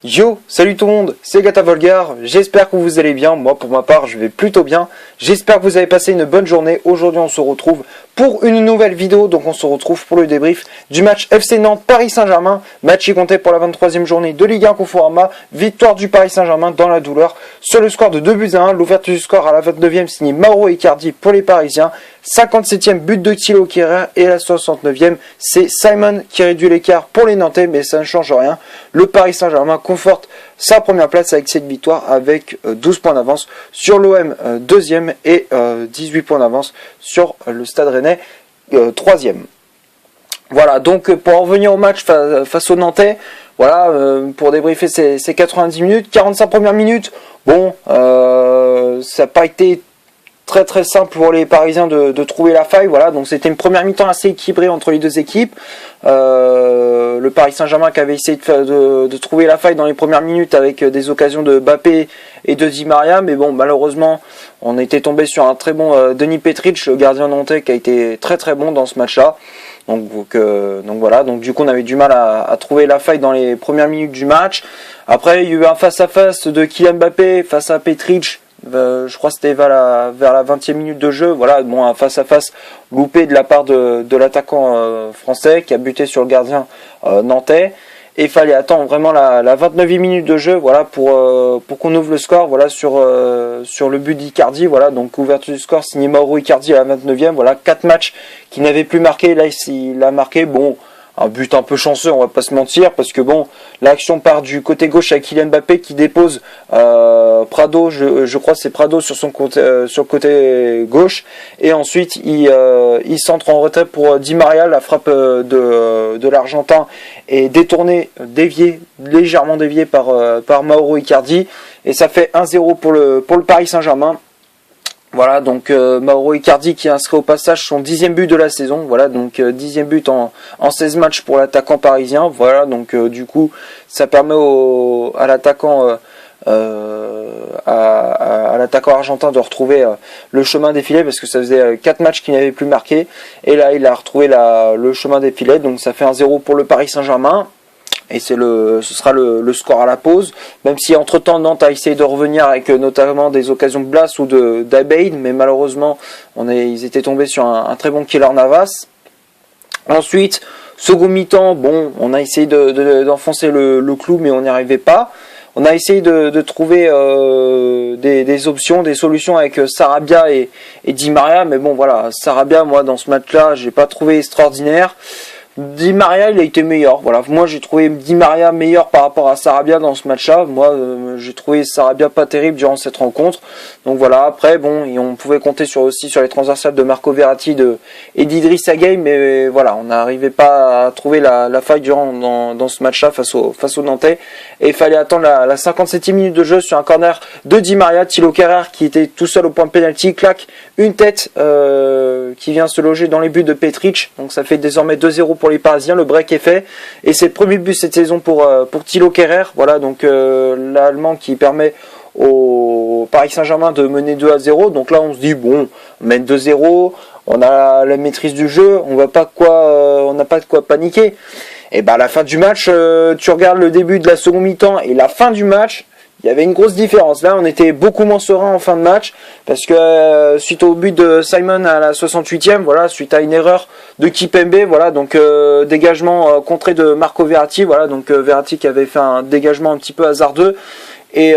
Yo, salut tout le monde, c'est Gata Volgar, j'espère que vous allez bien, moi pour ma part je vais plutôt bien, j'espère que vous avez passé une bonne journée. Aujourd'hui on se retrouve pour une nouvelle vidéo, donc on se retrouve pour le débrief du match FC Nantes Paris Saint-Germain, match qui comptait pour la 23e journée de Ligue 1 Conforama, victoire du Paris Saint-Germain dans la douleur, sur le score de 2-1, l'ouverture du score à la 29e signée Mauro Icardi pour les Parisiens, 57e but de Thilo Kehrer et la 69e c'est Simon qui réduit l'écart pour les Nantais, mais ça ne change rien, le Paris Saint-Germain conforte sa première place avec cette victoire avec 12 points d'avance sur l'OM deuxième et 18 points d'avance sur le Stade Rennais troisième. Voilà, donc pour en revenir au match face aux Nantais, voilà, pour débriefer ces 90 minutes, 45 premières minutes, bon, ça n'a pas été très simple pour les Parisiens de trouver la faille, voilà, donc c'était une première mi-temps assez équilibrée entre les deux équipes. Le Paris Saint-Germain qui avait essayé de trouver la faille dans les premières minutes avec des occasions de Mbappé et de Di Maria, mais bon, malheureusement on était tombé sur un très bon Denis Petric, le gardien nantais, qui a été très bon dans ce match-là. Donc voilà, donc du coup on avait du mal à trouver la faille dans les premières minutes du match. Après il y a eu un face-à-face de Kylian Mbappé face à Petric. Je crois que c'était vers la 20e minute de jeu, voilà, bon, un face-à-face loupé de la part de l'attaquant français qui a buté sur le gardien nantais, et il fallait attendre vraiment la 29e minute de jeu, voilà, pour qu'on ouvre le score, voilà, sur le but d'Icardi, voilà, donc ouverture du score signé Mauro Icardi à la 29e, voilà, 4 matchs qu'il n'avait plus marqué, là il a marqué, bon, un but un peu chanceux, on va pas se mentir, parce que bon, l'action part du côté gauche avec Kylian Mbappé qui dépose Prado, je crois que c'est Prado sur le côté gauche, et ensuite il centre en retrait pour Di Maria, la frappe de l'Argentin est légèrement déviée par Mauro Icardi, et ça fait 1-0 pour le Paris Saint-Germain. Voilà, donc Mauro Icardi qui inscrit au passage son 10e but de la saison, voilà, donc 10e but en 16 matchs pour l'attaquant parisien, voilà, donc du coup ça permet à l'attaquant argentin de retrouver le chemin des filets, parce que ça faisait 4 matchs qu'il n'avait plus marqué, et là il a retrouvé le chemin des filets, donc ça fait 1-0 pour le Paris Saint-Germain. Et ce sera le score à la pause, même si entre temps Nantes a essayé de revenir avec notamment des occasions de Blas ou d'Abeid, mais malheureusement ils étaient tombés sur un très bon Keylor Navas. Ensuite, second mi-temps, bon, on a essayé d'enfoncer le clou, mais on n'y arrivait pas. On a essayé de trouver des options, des solutions avec Sarabia et Di Maria, mais bon voilà, Sarabia, moi dans ce match-là, j'ai pas trouvé extraordinaire. Di Maria, il a été meilleur. Voilà, moi j'ai trouvé Di Maria meilleur par rapport à Sarabia dans ce match-là. Moi, j'ai trouvé Sarabia pas terrible durant cette rencontre. Donc voilà. Après, bon, on pouvait compter aussi sur les transversales de Marco Verratti et d'Idrissa Gueye, mais voilà, on n'arrivait pas à trouver la faille dans ce match-là face aux Nantais. Et il fallait attendre la 57e minute de jeu sur un corner de Di Maria, Thilo Kehrer qui était tout seul au point de pénalty, claque une tête qui vient se loger dans les buts de Petric. Donc ça fait désormais 2-0 pour les Parisiens, le break est fait, et c'est le premier but cette saison pour Thilo Kehrer, voilà, donc l'Allemand qui permet au Paris Saint-Germain de mener 2-0, donc là on se dit bon, on mène 2-0, on a la maîtrise du jeu, on n'a pas de quoi paniquer, et ben à la fin du match, tu regardes le début de la seconde mi-temps et la fin du match, il y avait une grosse différence. Là, on était beaucoup moins serein en fin de match, parce que suite au but de Simon à la 68e, voilà, suite à une erreur de Kimpembe, voilà, donc dégagement contré de Marco Verratti, voilà, donc Verratti qui avait fait un dégagement un petit peu hasardeux, et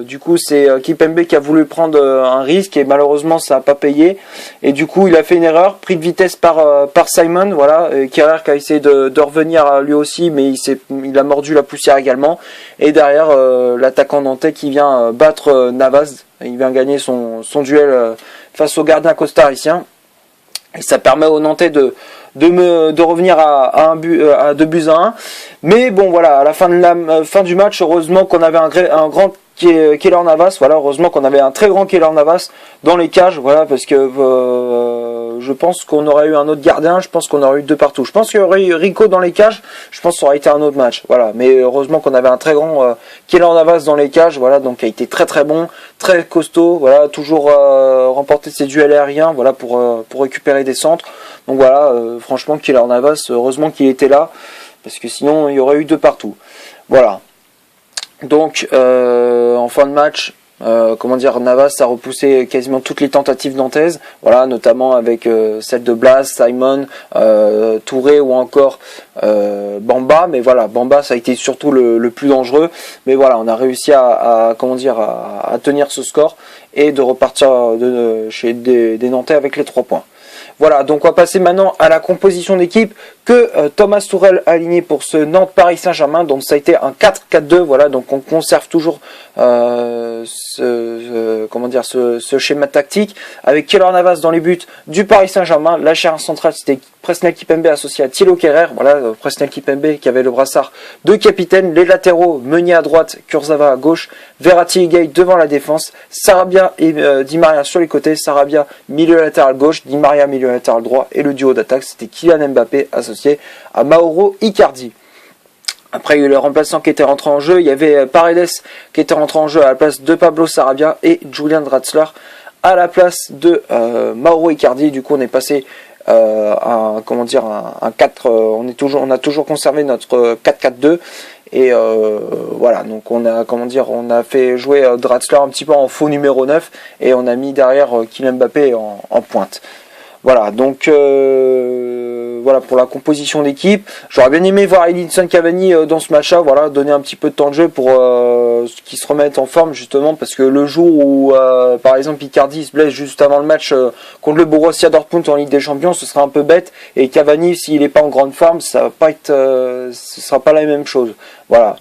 du coup c'est Kimpembe qui a voulu prendre un risque, et malheureusement ça n'a pas payé, et du coup il a fait une erreur, pris de vitesse par Simon, voilà, Kehrer qui a essayé de revenir lui aussi, mais il a mordu la poussière également, et derrière l'attaquant nantais qui vient battre Navas, il vient gagner son duel face au gardien costaricien, et ça permet aux Nantais de revenir à 2-1. Mais bon voilà, à la fin du match, heureusement qu'on avait un grand Keylor Navas, voilà, heureusement qu'on avait un très grand Keylor Navas dans les cages, voilà, parce que je pense qu'on aurait eu un autre gardien, je pense qu'on aurait eu 2 partout. Je pense qu'il y aurait eu Rico dans les cages, je pense que ça aurait été un autre match, voilà. Mais heureusement qu'on avait un très grand Keylor Navas dans les cages, voilà, donc il a été très bon, très costaud, voilà, toujours remporter ses duels aériens, voilà, pour récupérer des centres. Donc voilà, franchement Keylor Navas, heureusement qu'il était là, parce que sinon il y aurait eu 2 partout. Voilà. Donc en fin de match, Navas a repoussé quasiment toutes les tentatives nantaises, voilà, notamment avec celle de Blas, Simon, Touré ou encore Bamba. Mais voilà, Bamba ça a été surtout le plus dangereux. Mais voilà, on a réussi à tenir ce score et de repartir chez des Nantais avec les 3 points. Voilà, donc on va passer maintenant à la composition d'équipe que Thomas Tuchel a aligné pour ce Nantes-Paris Saint-Germain. Donc ça a été un 4-4-2, voilà, donc on conserve toujours ce schéma tactique avec Keylor Navas dans les buts du Paris Saint-Germain. La charnière centrale, c'était Presnel Kimpembe associé à Thilo Kehrer, voilà, Presnel Kimpembe qui avait le brassard de capitaine. Les latéraux, Meunier à droite, Kurzawa à gauche, Verratti et Gay devant la défense, Sarabia et Di Maria sur les côtés, Sarabia milieu latéral gauche, Di Maria milieu latéral droit, et le duo d'attaque c'était Kylian Mbappé associé à Mauro Icardi. Après, il y a eu le remplaçant qui était rentré en jeu, il y avait Paredes qui était rentré en jeu à la place de Pablo Sarabia et Julian Draxler à la place de Mauro Icardi. Du coup, on est passé un 4, on a toujours conservé notre 4-4-2 et voilà, donc on a fait jouer Draxler un petit peu en faux numéro 9 et on a mis derrière Kylian Mbappé en pointe. Voilà, donc voilà pour la composition d'équipe. J'aurais bien aimé voir Edinson Cavani dans ce match-là, voilà, donner un petit peu de temps de jeu pour qu'il se remette en forme justement, parce que le jour où par exemple Icardi se blesse juste avant le match contre le Borussia Dortmund en Ligue des Champions, ce sera un peu bête, et Cavani s'il n'est pas en grande forme, ça va pas être, ce sera pas la même chose. Voilà.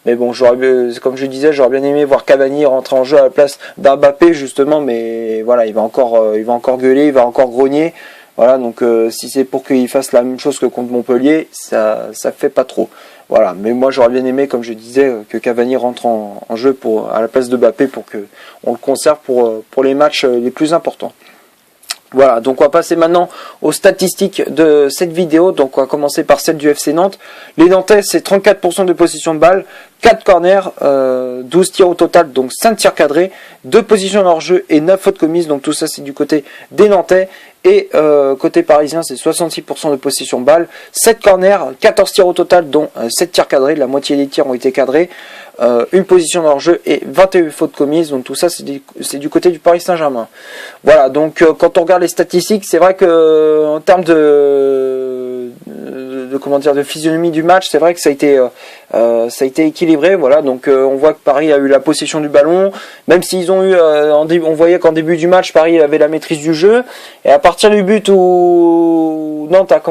Mais bon, comme je disais, j'aurais bien aimé voir Cavani rentrer en jeu à la place d'Mbappé justement, mais voilà, il va encore gueuler, il va encore grogner. Voilà, donc si c'est pour qu'il fasse la même chose que contre Montpellier, ça fait pas trop. Voilà, mais moi j'aurais bien aimé, comme je disais, que Cavani rentre en jeu à la place de Mbappé pour que on le conserve pour les matchs les plus importants. Voilà, donc on va passer maintenant aux statistiques de cette vidéo. Donc on va commencer par celle du FC Nantes. Les Nantais, c'est 34% de possession de balle, 4 corners, 12 tirs au total, donc 5 tirs cadrés, 2 positions hors jeu et 9 fautes commises. Donc tout ça c'est du côté des Nantais. Et côté parisien, c'est 66% de possession de balle, 7 corners, 14 tirs au total, dont 7 tirs cadrés. La moitié des tirs ont été cadrés. Une position hors jeu et 21 fautes commises. Donc tout ça c'est du côté du Paris Saint-Germain. Voilà, donc quand on regarde les statistiques, c'est vrai que en termes de physionomie du match, c'est vrai que ça a été équilibré. Voilà, donc on voit que Paris a eu la possession du ballon, même s'ils ont eu on voyait qu'en début du match Paris avait la maîtrise du jeu, et à partir du but où Nantes a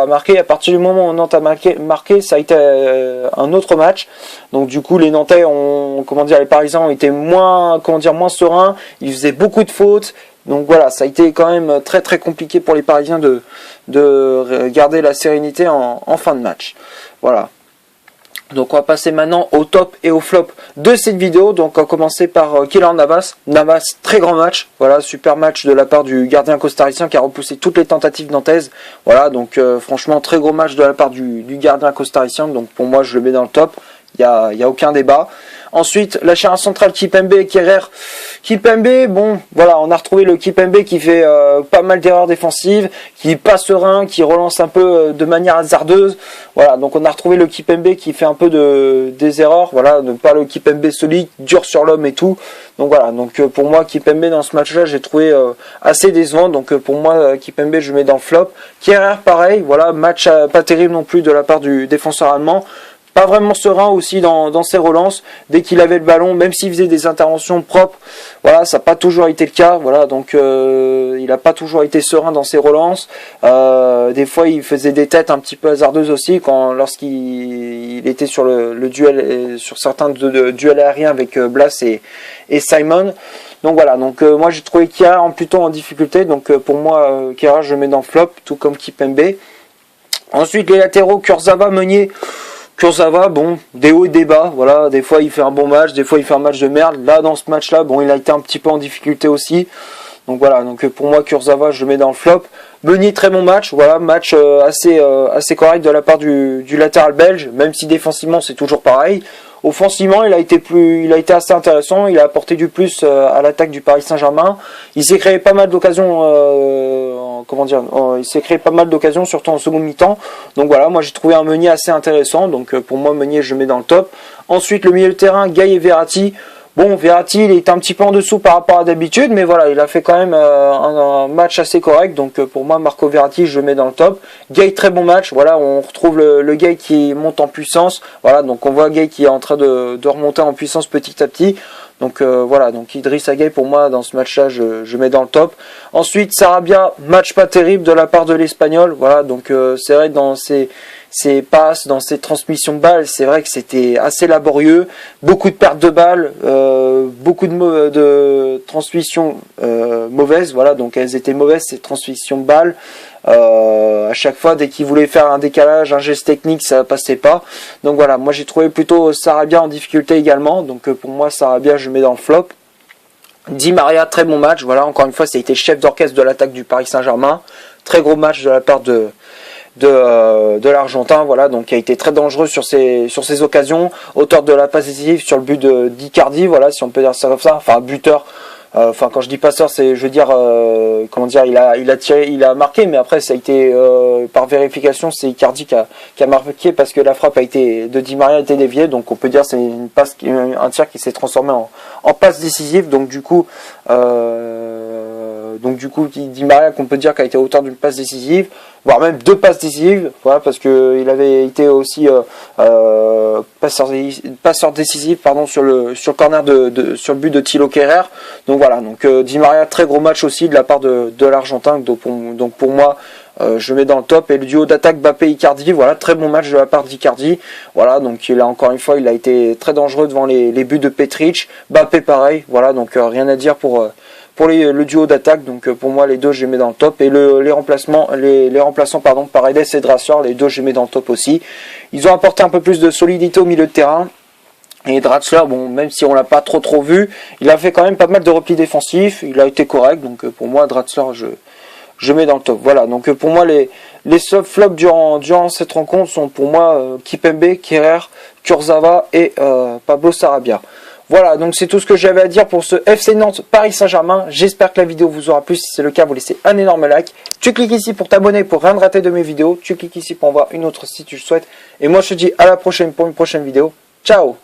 marqué, à partir du moment où Nantes a marqué, ça a été un autre match. Donc du coup les Nantais les Parisiens ont été moins sereins, ils faisaient beaucoup de fautes. Donc voilà, ça a été quand même très très compliqué pour les Parisiens de garder la sérénité en fin de match. Voilà. Donc on va passer maintenant au top et au flop de cette vidéo. Donc on va commencer par Keylor Navas. Navas, très grand match. Voilà, super match de la part du gardien costaricien qui a repoussé toutes les tentatives nantaises. Voilà, donc franchement très gros match de la part du gardien costaricien. Donc pour moi je le mets dans le top. Il y a aucun débat. Ensuite, la charnière centrale Kimpembe et Kehrer. Kimpembe, bon, voilà, on a retrouvé le Kimpembe qui fait pas mal d'erreurs défensives, qui est pas serein, qui relance un peu de manière hasardeuse. Voilà, donc on a retrouvé le Kimpembe qui fait un peu des erreurs. Voilà, donc pas le Kimpembe solide, dur sur l'homme et tout. Donc voilà, donc pour moi Kimpembe dans ce match-là, j'ai trouvé assez décevant. Donc pour moi Kimpembe, je mets dans le flop. Kehrer, pareil, voilà, match pas terrible non plus de la part du défenseur allemand. Pas vraiment serein aussi dans ses relances. Dès qu'il avait le ballon, même s'il faisait des interventions propres, voilà, ça n'a pas toujours été le cas. Voilà, donc il n'a pas toujours été serein dans ses relances. Des fois, il faisait des têtes un petit peu hasardeuses aussi lorsqu'il était sur le duel, sur certains duels aériens avec Blas et Simon. Donc voilà, donc moi j'ai trouvé Kehrer plutôt en difficulté. Donc pour moi, Kehrer je le mets dans le flop, tout comme Kimpembe. Ensuite les latéraux, Kurzawa, Meunier. Kurzawa, bon, des hauts et des bas, voilà, des fois il fait un bon match, des fois il fait un match de merde. Là, dans ce match-là, bon, il a été un petit peu en difficulté aussi. Donc voilà, donc pour moi, Kurzawa, je le mets dans le flop. Meunier, très bon match, voilà, match assez correct de la part du latéral belge, même si défensivement c'est toujours pareil. Offensivement, il a été assez intéressant, il a apporté du plus à l'attaque du Paris Saint-Germain. Il s'est créé pas mal d'occasions il s'est créé pas mal d'occasions, surtout en seconde mi-temps. Donc voilà, moi j'ai trouvé un Meunier assez intéressant. Donc pour moi, Meunier, je le mets dans le top. Ensuite, le milieu de terrain, Gueye et Verratti. Bon, Verratti, il est un petit peu en dessous par rapport à d'habitude, mais voilà, il a fait quand même un match assez correct. Donc pour moi, Marco Verratti, je le mets dans le top. Gueye, très bon match. Voilà, on retrouve le Gueye qui monte en puissance. Voilà, donc on voit Gueye qui est en train de remonter en puissance petit à petit. Donc voilà, donc Idrissa Gueye pour moi dans ce match-là, je mets dans le top. Ensuite, Sarabia, match pas terrible de la part de l'Espagnol. Voilà, donc c'est vrai dans ses passes, dans ses transmissions de balles, c'est vrai que c'était assez laborieux, beaucoup de pertes de balles, beaucoup de transmissions mauvaises. Voilà, donc elles étaient mauvaises ces transmissions de balles. À chaque fois, dès qu'il voulait faire un décalage, un geste technique, ça passait pas. Donc voilà, moi j'ai trouvé plutôt Sarabia en difficulté également. Donc pour moi, Sarabia, je mets dans le flop. Di Maria, très bon match. Voilà, encore une fois, ça a été chef d'orchestre de l'attaque du Paris Saint-Germain. Très gros match de la part de l'Argentin, voilà, donc qui a été très dangereux sur ces occasions, auteur de la passe décisive sur le but d'Icardi, voilà, si on peut dire ça comme ça, enfin buteur. Enfin, quand je dis passeur, c'est, je veux dire, comment dire, il a tiré, il a marqué, mais après ça a été par vérification, c'est Icardi qui a marqué parce que la frappe de Di Maria a été déviée, donc on peut dire c'est une passe, un tir qui s'est transformé en passe décisive, donc du coup, Di Maria qu'on peut dire qu'il a été auteur d'une passe décisive, voire même 2 passes décisives, voilà, parce que il avait été aussi passeur décisif, pardon, sur le corner sur le but de Thilo Kehrer. Donc voilà, donc Di Maria, très gros match aussi de la part de l'Argentin, donc pour moi je le mets dans le top. Et le duo d'attaque Mbappé-Icardi, voilà, très bon match de la part d'Icardi, voilà, donc il a encore une fois, il a été très dangereux devant les buts de Petric. Mbappé pareil, voilà, donc rien à dire pour le duo d'attaque. Donc pour moi les deux je les mets dans le top, et les remplaçants pardon, Paredes et Draxler, les deux je les mets dans le top aussi. Ils ont apporté un peu plus de solidité au milieu de terrain. Et Draxler, bon, même si on l'a pas trop vu, il a fait quand même pas mal de replis défensifs, il a été correct, donc pour moi Draxler je mets dans le top. Voilà, donc pour moi les soft flops durant cette rencontre sont pour moi Kimpembe, Kehrer, Kurzawa et Pablo Sarabia. Voilà, donc c'est tout ce que j'avais à dire pour ce FC Nantes Paris Saint-Germain. J'espère que la vidéo vous aura plu. Si c'est le cas, vous laissez un énorme like. Tu cliques ici pour t'abonner pour rien rater de mes vidéos. Tu cliques ici pour en voir une autre si tu le souhaites. Et moi je te dis à la prochaine pour une prochaine vidéo. Ciao!